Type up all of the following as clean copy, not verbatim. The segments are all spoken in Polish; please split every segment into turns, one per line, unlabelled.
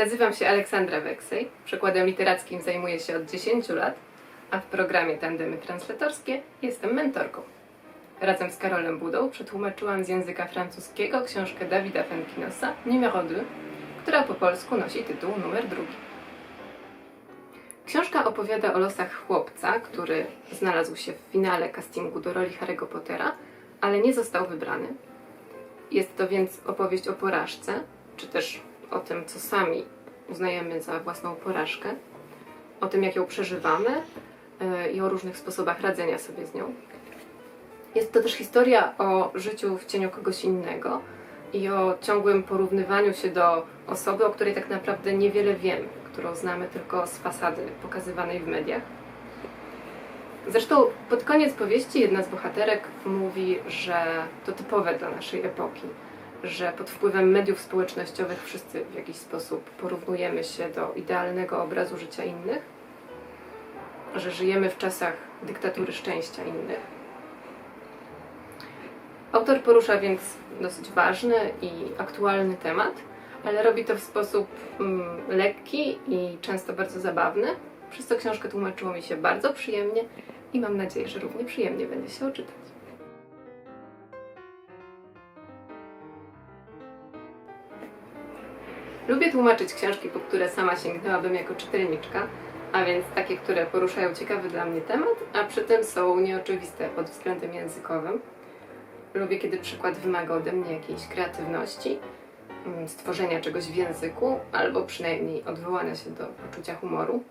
Nazywam się Aleksandra Weksej, przekładem literackim zajmuję się od 10 lat, a w programie Tandemy Translatorskie jestem mentorką. Razem z Karolem Budą przetłumaczyłam z języka francuskiego książkę Davida Fenkinosa Numéro 2, która po polsku nosi tytuł numer 2. Książka opowiada o losach chłopca, który znalazł się w finale castingu do roli Harry'ego Pottera, ale nie został wybrany. Jest to więc opowieść o porażce, czy też o tym, co sami uznajemy za własną porażkę, o tym, jak ją przeżywamy i o różnych sposobach radzenia sobie z nią. Jest to też historia o życiu w cieniu kogoś innego i o ciągłym porównywaniu się do osoby, o której tak naprawdę niewiele wiemy, którą znamy tylko z fasady pokazywanej w mediach. Zresztą pod koniec powieści jedna z bohaterek mówi, że to typowe dla naszej epoki, że pod wpływem mediów społecznościowych wszyscy w jakiś sposób porównujemy się do idealnego obrazu życia innych, że żyjemy w czasach dyktatury szczęścia innych. Autor porusza więc dosyć ważny i aktualny temat, ale robi to w sposób lekki i często bardzo zabawny, przez co książkę tłumaczyło mi się bardzo przyjemnie i mam nadzieję, że równie przyjemnie będzie się czytać. Lubię tłumaczyć książki, po które sama sięgnęłabym jako czytelniczka, a więc takie, które poruszają ciekawy dla mnie temat, a przy tym są nieoczywiste pod względem językowym. Lubię, kiedy przykład wymaga ode mnie jakiejś kreatywności, stworzenia czegoś w języku, albo przynajmniej odwołania się do poczucia humoru.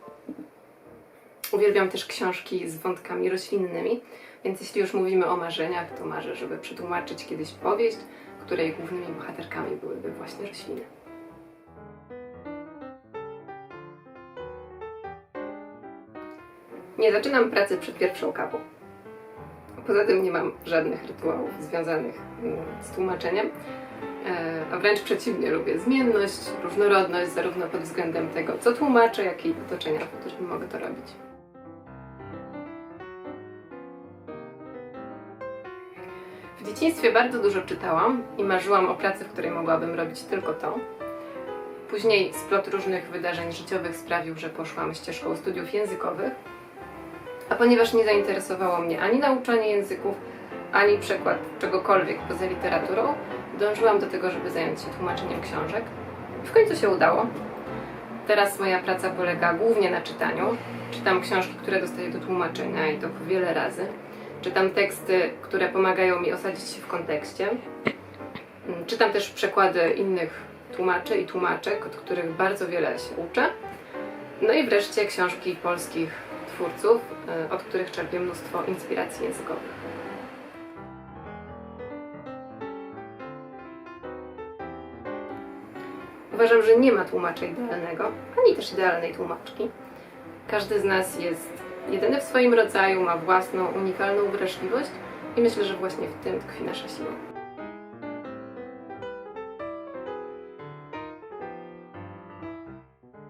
Uwielbiam też książki z wątkami roślinnymi, więc jeśli już mówimy o marzeniach, to marzę, żeby przetłumaczyć kiedyś powieść, której głównymi bohaterkami byłyby właśnie rośliny. Nie zaczynam pracy przed pierwszą kawą. Poza tym nie mam żadnych rytuałów związanych z tłumaczeniem, a wręcz przeciwnie, lubię zmienność, różnorodność, zarówno pod względem tego, co tłumaczę, jak i otoczenia, w którym mogę to robić. W dzieciństwie bardzo dużo czytałam i marzyłam o pracy, w której mogłabym robić tylko to. Później splot różnych wydarzeń życiowych sprawił, że poszłam ścieżką studiów językowych, a ponieważ nie zainteresowało mnie ani nauczanie języków, ani przekład czegokolwiek poza literaturą, dążyłam do tego, żeby zająć się tłumaczeniem książek. W końcu się udało. Teraz moja praca polega głównie na czytaniu. Czytam książki, które dostaję do tłumaczenia i to wiele razy. Czytam teksty, które pomagają mi osadzić się w kontekście. Czytam też przekłady innych tłumaczy i tłumaczek, od których bardzo wiele się uczę. No i wreszcie książki polskich twórców, od których czerpię mnóstwo inspiracji językowych. Uważam, że nie ma tłumacza idealnego, ani też idealnej tłumaczki. Każdy z nas jest jedyny w swoim rodzaju, ma własną, unikalną wrażliwość i myślę, że właśnie w tym tkwi nasza siła.